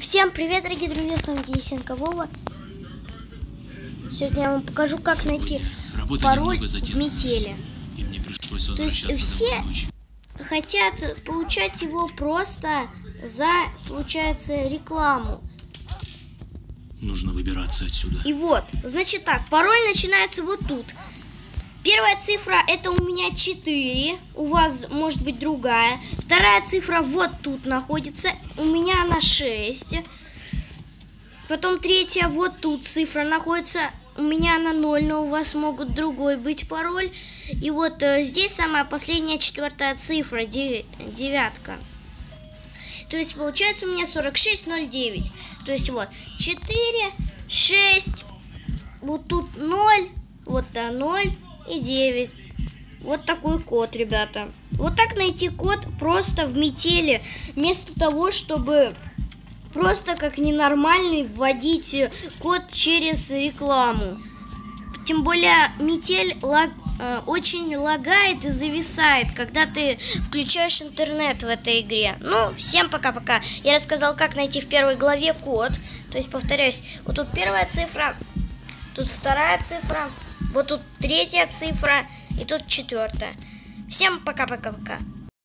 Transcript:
Всем привет, дорогие друзья, с вами Денисенко Вова. Сегодня я вам покажу, как найти пароль в метели. То есть все хотят получать его просто за, получается, рекламу. Нужно выбираться отсюда. И вот, значит так, пароль начинается вот тут. Первая цифра это у меня 4, у вас может быть другая. Вторая цифра вот тут находится, у меня она 6. Потом третья вот тут цифра находится, у меня она 0, но у вас могут другой быть пароль. И вот здесь самая последняя, 4-я цифра, 9. То есть получается у меня 4609. То есть вот 4, 6, вот тут 0, вот 0 и 9. Вот такой код, ребята. Вот так найти код просто в метели, вместо того, чтобы просто как ненормальный вводить код через рекламу. Тем более метель очень лагает и зависает, когда ты включаешь интернет в этой игре. Ну, всем пока-пока. Я рассказал, как найти в первой главе код. То есть, повторяюсь, вот тут первая цифра, тут вторая цифра, вот тут третья цифра и тут 4-я. Всем пока-пока-пока.